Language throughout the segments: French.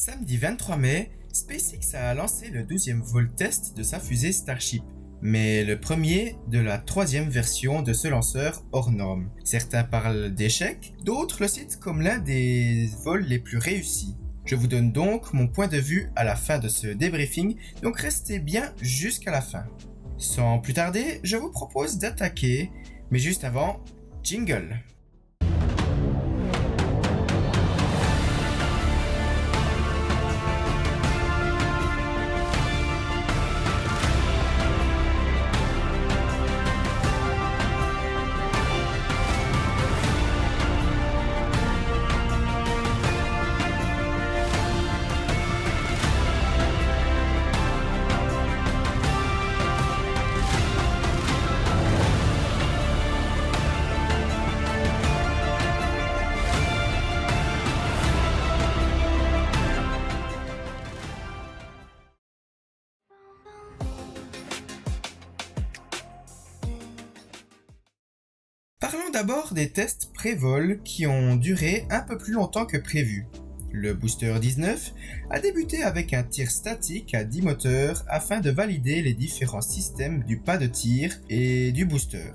Samedi 23 mai, SpaceX a lancé le 12e vol test de sa fusée Starship, mais le premier de la troisième version de ce lanceur hors norme. Certains parlent d'échec, d'autres le citent comme l'un des vols les plus réussis. Je vous donne donc mon point de vue à la fin de ce débriefing, donc restez bien jusqu'à la fin. Sans plus tarder, je vous propose d'attaquer, mais juste avant, jingle. Parlons d'abord des tests pré-vol qui ont duré un peu plus longtemps que prévu. Le booster 19 a débuté avec un tir statique à 10 moteurs afin de valider les différents systèmes du pas de tir et du booster.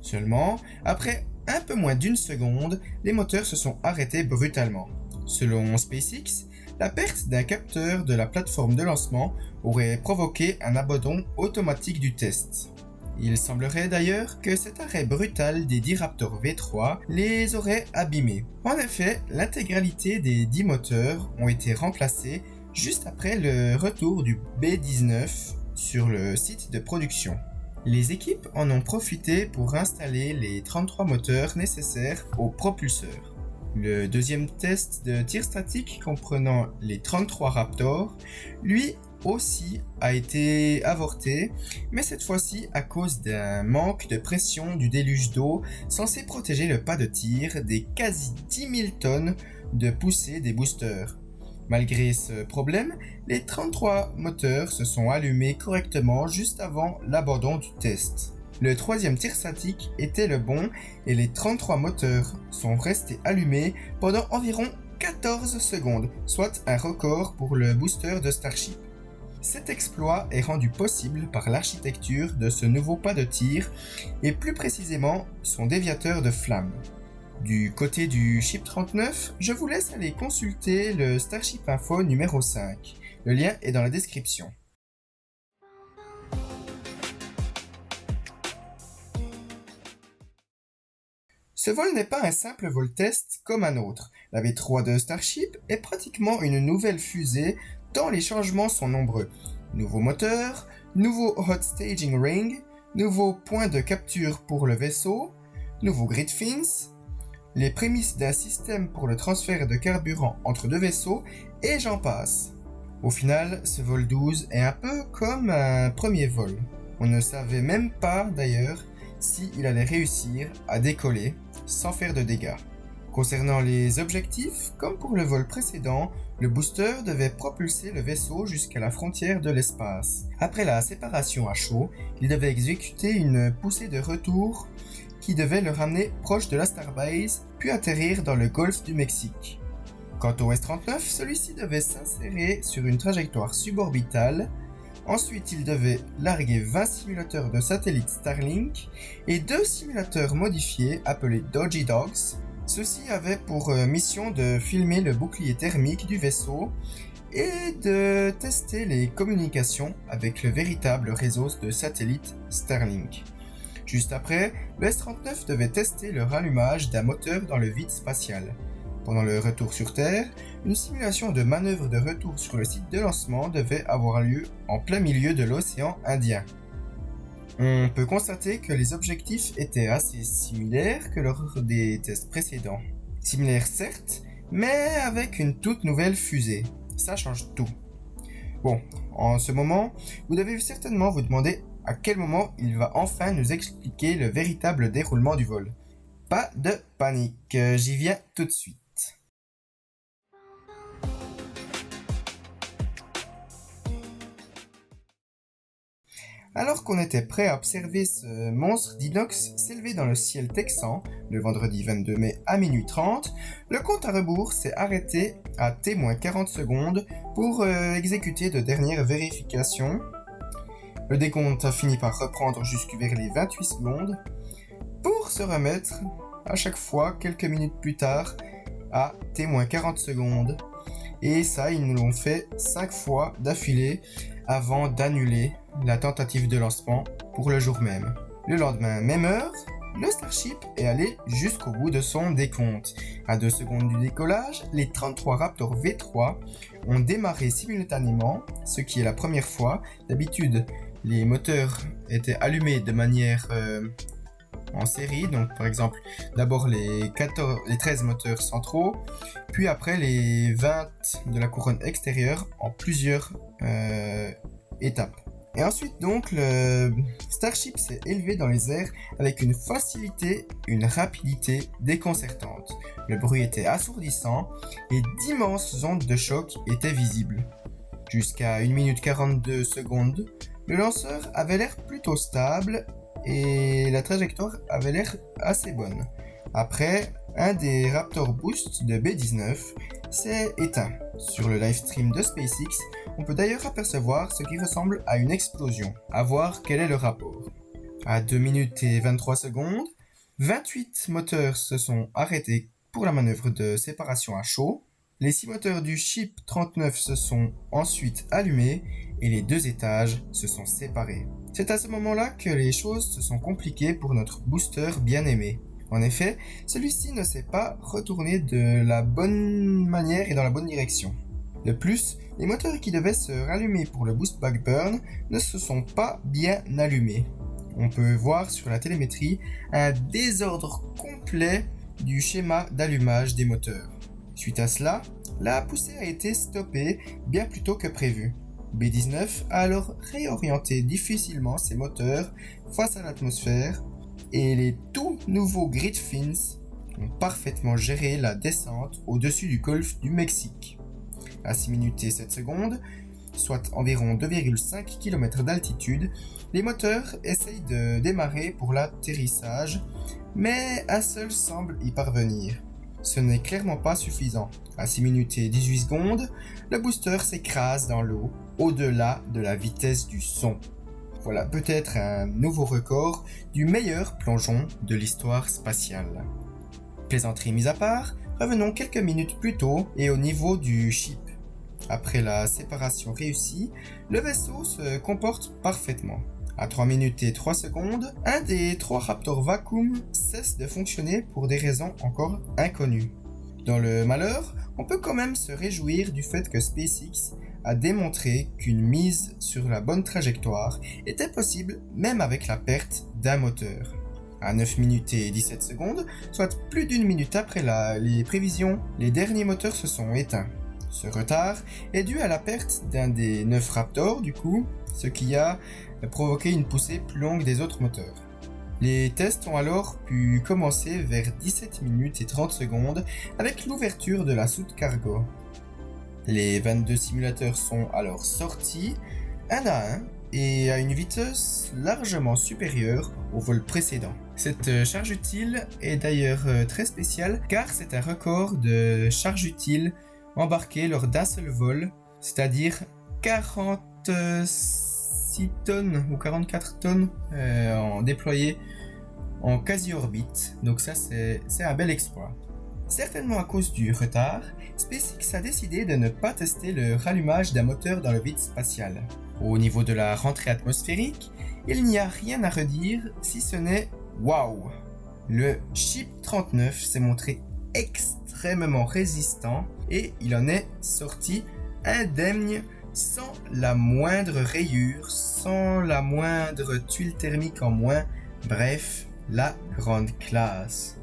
Seulement, après un peu moins d'une seconde, les moteurs se sont arrêtés brutalement. Selon SpaceX, la perte d'un capteur de la plateforme de lancement aurait provoqué un abandon automatique du test. Il semblerait d'ailleurs que cet arrêt brutal des 10 Raptor V3 les aurait abîmés. En effet, l'intégralité des 10 moteurs ont été remplacés juste après le retour du B-19 sur le site de production. Les équipes en ont profité pour installer les 33 moteurs nécessaires au propulseur. Le deuxième test de tir statique comprenant les 33 Raptor, lui aussi a été avorté, mais cette fois-ci à cause d'un manque de pression du déluge d'eau censé protéger le pas de tir des quasi 10 000 tonnes de poussée des boosters. Malgré ce problème, les 33 moteurs se sont allumés correctement juste avant l'abandon du test. Le troisième tir statique était le bon et les 33 moteurs sont restés allumés pendant environ 14 secondes, soit un record pour le booster de Starship. Cet exploit est rendu possible par l'architecture de ce nouveau pas de tir et plus précisément son déviateur de flamme. Du côté du Ship 39, je vous laisse aller consulter le Starship Info numéro 5. Le lien est dans la description. Ce vol n'est pas un simple vol test comme un autre. La V3 de Starship est pratiquement une nouvelle fusée tant les changements sont nombreux. Nouveau moteur, nouveau hot staging ring, nouveau point de capture pour le vaisseau, nouveau grid fins, les prémices d'un système pour le transfert de carburant entre deux vaisseaux et j'en passe. Au final, ce vol 12 est un peu comme un premier vol. On ne savait même pas d'ailleurs s'il allait réussir à décoller sans faire de dégâts. Concernant les objectifs, comme pour le vol précédent, le booster devait propulser le vaisseau jusqu'à la frontière de l'espace. Après la séparation à chaud, il devait exécuter une poussée de retour qui devait le ramener proche de la Starbase, puis atterrir dans le golfe du Mexique. Quant au S-39, celui-ci devait s'insérer sur une trajectoire suborbitale. Ensuite, il devait larguer 20 simulateurs de satellites Starlink et 2 simulateurs modifiés appelés Dodgy Dogs. Ceux-ci avaient pour mission de filmer le bouclier thermique du vaisseau et de tester les communications avec le véritable réseau de satellites Starlink. Juste après, le S-39 devait tester le rallumage d'un moteur dans le vide spatial. Pendant le retour sur Terre, une simulation de manœuvre de retour sur le site de lancement devait avoir lieu en plein milieu de l'océan Indien. On peut constater que les objectifs étaient assez similaires que lors des tests précédents. Similaires certes, mais avec une toute nouvelle fusée. Ça change tout. Bon, en ce moment, vous devez certainement vous demander à quel moment il va enfin nous expliquer le véritable déroulement du vol. Pas de panique, j'y viens tout de suite. Alors qu'on était prêt à observer ce monstre d'inox s'élever dans le ciel texan, le vendredi 22 mai à minuit 30, le compte à rebours s'est arrêté à T-40 secondes pour exécuter de dernières vérifications. Le décompte a fini par reprendre jusque vers les 28 secondes, pour se remettre à chaque fois quelques minutes plus tard à T-40 secondes. Et ça, ils nous l'ont fait 5 fois d'affilée avant d'annuler la tentative de lancement pour le jour même. Le lendemain, même heure, le Starship est allé jusqu'au bout de son décompte. À 2 secondes du décollage, les 33 Raptor V3 ont démarré simultanément, ce qui est la première fois. D'habitude, les moteurs étaient allumés de manière en série, donc par exemple d'abord les 13 moteurs centraux, puis après les 20 de la couronne extérieure en plusieurs étapes. Et ensuite donc le Starship s'est élevé dans les airs avec une facilité, une rapidité déconcertante. Le bruit était assourdissant et d'immenses ondes de choc étaient visibles. Jusqu'à 1 minute 42 secondes, le lanceur avait l'air plutôt stable et la trajectoire avait l'air assez bonne. Après, un des Raptor Boost de B-19 s'est éteint. Sur le livestream de SpaceX, on peut d'ailleurs apercevoir ce qui ressemble à une explosion. À voir quel est le rapport. À 2 minutes et 23 secondes, 28 moteurs se sont arrêtés pour la manœuvre de séparation à chaud. Les 6 moteurs du Ship 39 se sont ensuite allumés et les 2 étages se sont séparés. C'est à ce moment-là que les choses se sont compliquées pour notre booster bien-aimé. En effet, celui-ci ne s'est pas retourné de la bonne manière et dans la bonne direction. De plus, les moteurs qui devaient se rallumer pour le boost backburn ne se sont pas bien allumés. On peut voir sur la télémétrie un désordre complet du schéma d'allumage des moteurs. Suite à cela, la poussée a été stoppée bien plus tôt que prévu. B-19 a alors réorienté difficilement ses moteurs face à l'atmosphère et les tout nouveaux grid fins ont parfaitement géré la descente au-dessus du golfe du Mexique. À 6 minutes et 7 secondes, soit environ 2,5 km d'altitude, les moteurs essayent de démarrer pour l'atterrissage, mais un seul semble y parvenir. Ce n'est clairement pas suffisant. À 6 minutes et 18 secondes, le booster s'écrase dans l'eau, au-delà de la vitesse du son. Voilà peut-être un nouveau record du meilleur plongeon de l'histoire spatiale. Plaisanterie mise à part, revenons quelques minutes plus tôt et au niveau du ship. Après la séparation réussie, le vaisseau se comporte parfaitement. À 3 minutes et 3 secondes, un des 3 Raptor Vacuum cesse de fonctionner pour des raisons encore inconnues. Dans le malheur, on peut quand même se réjouir du fait que SpaceX a démontré qu'une mise sur la bonne trajectoire était possible même avec la perte d'un moteur. À 9 minutes et 17 secondes, soit plus d'1 minute après les prévisions, les derniers moteurs se sont éteints. Ce retard est dû à la perte d'un des 9 Raptors du coup, ce qui a provoqué une poussée plus longue des autres moteurs. Les tests ont alors pu commencer vers 17 minutes et 30 secondes avec l'ouverture de la soute cargo. Les 22 simulateurs sont alors sortis, un à un, et à une vitesse largement supérieure au vol précédent. Cette charge utile est d'ailleurs très spéciale car c'est un record de charge utile embarquée lors d'un seul vol, c'est-à-dire 46 tonnes ou 44 tonnes déployées en quasi-orbite. Donc ça c'est un bel exploit. Certainement à cause du retard, SpaceX a décidé de ne pas tester le rallumage d'un moteur dans le vide spatial. Au niveau de la rentrée atmosphérique, il n'y a rien à redire si ce n'est waouh! Le Ship 39 s'est montré extrêmement résistant et il en est sorti indemne sans la moindre rayure, sans la moindre tuile thermique en moins, bref, la grande classe.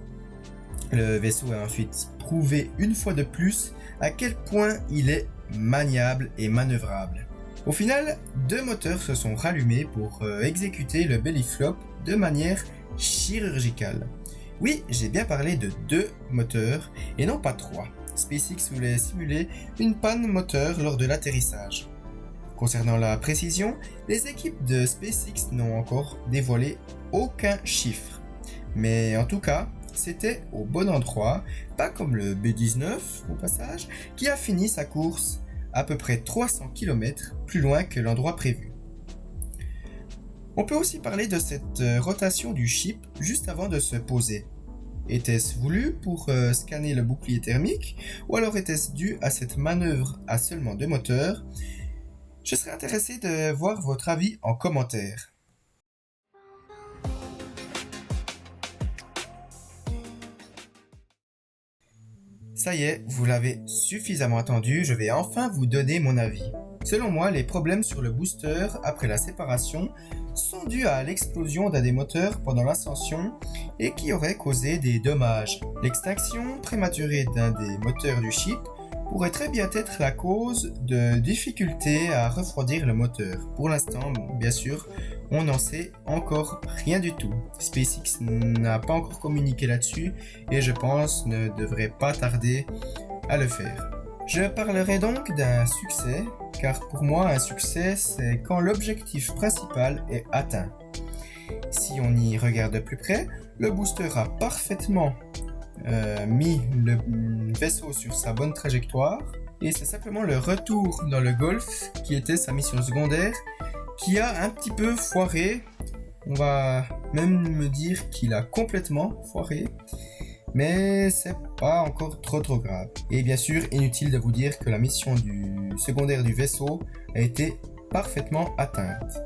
Le vaisseau a ensuite prouvé une fois de plus à quel point il est maniable et manœuvrable. Au final, 2 moteurs se sont rallumés pour exécuter le belly flop de manière chirurgicale. Oui, j'ai bien parlé de 2 moteurs et non pas 3. SpaceX voulait simuler une panne moteur lors de l'atterrissage. Concernant la précision, les équipes de SpaceX n'ont encore dévoilé aucun chiffre. Mais en tout cas, c'était au bon endroit, pas comme le B-19 au passage, qui a fini sa course à peu près 300 km plus loin que l'endroit prévu. On peut aussi parler de cette rotation du ship juste avant de se poser. Était-ce voulu pour scanner le bouclier thermique ou alors était-ce dû à cette manœuvre à seulement 2 moteurs? Je serais intéressé de voir votre avis en commentaire. Ça y est, vous l'avez suffisamment attendu, je vais enfin vous donner mon avis. Selon moi, les problèmes sur le booster après la séparation sont dus à l'explosion d'un des moteurs pendant l'ascension et qui aurait causé des dommages. L'extinction prématurée d'un des moteurs du ship pourrait très bien être la cause de difficultés à refroidir le moteur. Pour l'instant, bien sûr, on n'en sait encore rien du tout. SpaceX n'a pas encore communiqué là-dessus et je pense ne devrait pas tarder à le faire. Je parlerai donc d'un succès, car pour moi un succès c'est quand l'objectif principal est atteint. Si on y regarde de plus près, le booster a parfaitement mis le vaisseau sur sa bonne trajectoire et c'est simplement le retour dans le Golfe qui était sa mission secondaire qui a un petit peu foiré. On va même me dire qu'il a complètement foiré, mais c'est pas encore trop grave. Et bien sûr, inutile de vous dire que la mission du secondaire du vaisseau a été parfaitement atteinte.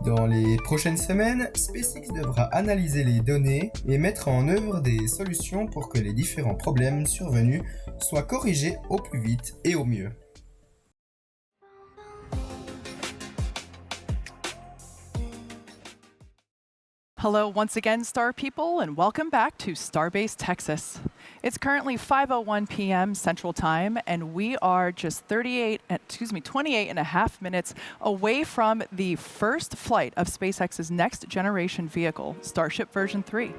Dans les prochaines semaines, SpaceX devra analyser les données et mettre en œuvre des solutions pour que les différents problèmes survenus soient corrigés au plus vite et au mieux. Hello once again, Star People, and welcome back to Starbase Texas. It's currently 5:01 p.m. Central Time, and we are just 28 and a half minutes away from the first flight of SpaceX's next generation vehicle, Starship version 3.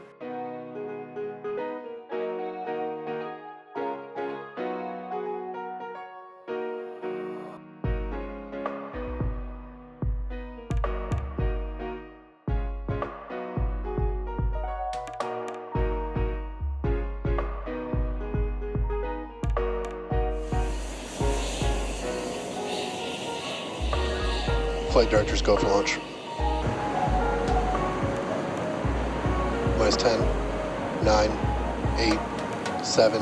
Flight directors go for launch. Minus 10, 9, 8, 7,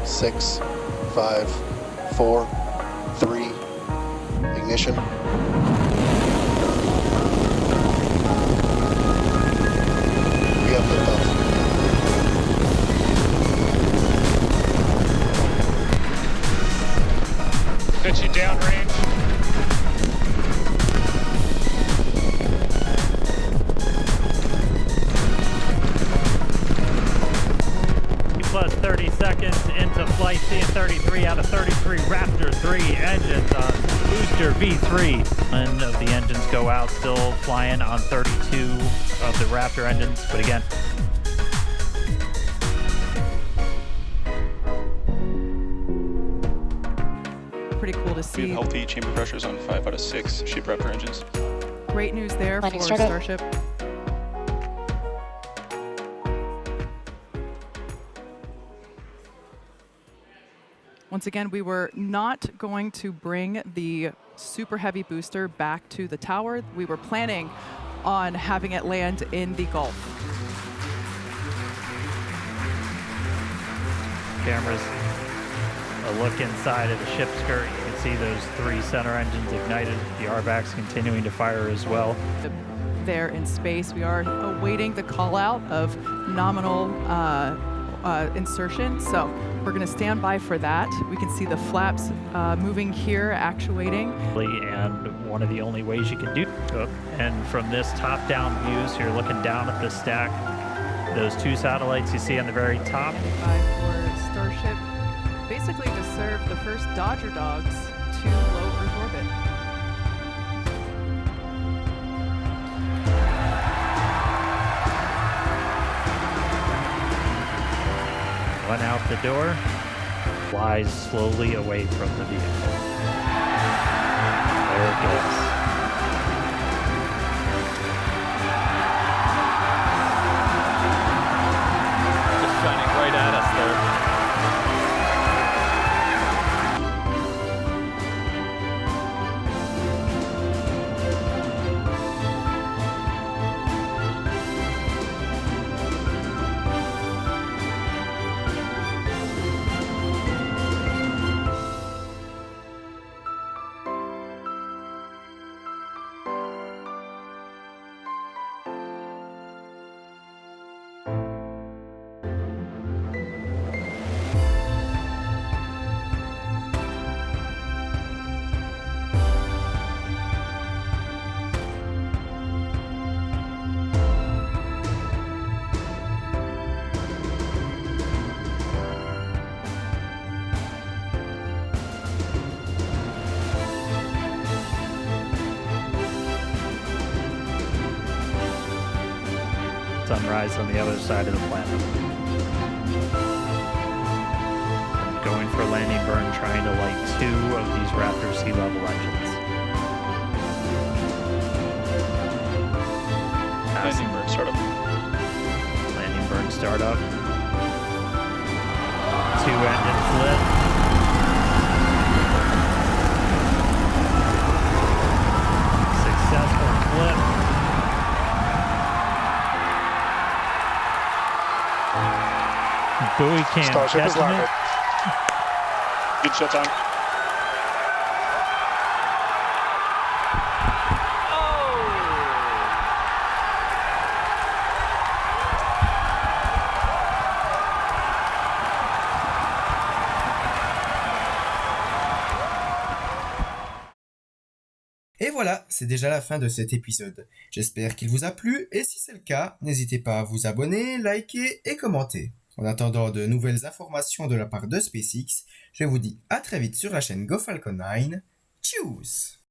6, 5, 4, 3, ignition. We have liftoff. Pitching downrange. Plus 30 seconds into flight, seeing 33 out of 33 Raptor 3 engines on booster V3. None of the engines go out, still flying on 32 of the Raptor engines, but again, Pretty cool to see. We have healthy chamber pressures on 5 out of 6 ship Raptor engines. Great news there for Startup. Starship. Once again, we were not going to bring the super heavy booster back to the tower. We were planning on having it land in the Gulf. cameras a look inside of the ship skirt. You can see those 3 center engines ignited. The RVAC's continuing to fire as well. There in space, we are awaiting the call out of nominal insertion. So we're going to stand by for that. We can see the flaps moving here, actuating. And one of the only ways you can do it. And from this top-down view, so you're looking down at the stack, those 2 satellites you see on the very top. For Starship, basically to serve the first Dodger dogs to low Earth orbit. One out the door, flies slowly away from the vehicle. There it sunrise on the other side of the planet. Going for landing burn, trying to light 2 of these Raptor sea level engines. Landing burn startup. Landing burn startup. 2 engine flip. Successful flip. Buoy cam Starship is catching it. landed. Good shutdown. Et voilà, c'est déjà la fin de cet épisode. J'espère qu'il vous a plu et si c'est le cas, n'hésitez pas à vous abonner, liker et commenter. En attendant de nouvelles informations de la part de SpaceX, je vous dis à très vite sur la chaîne GoFalcon 9. Tchuss!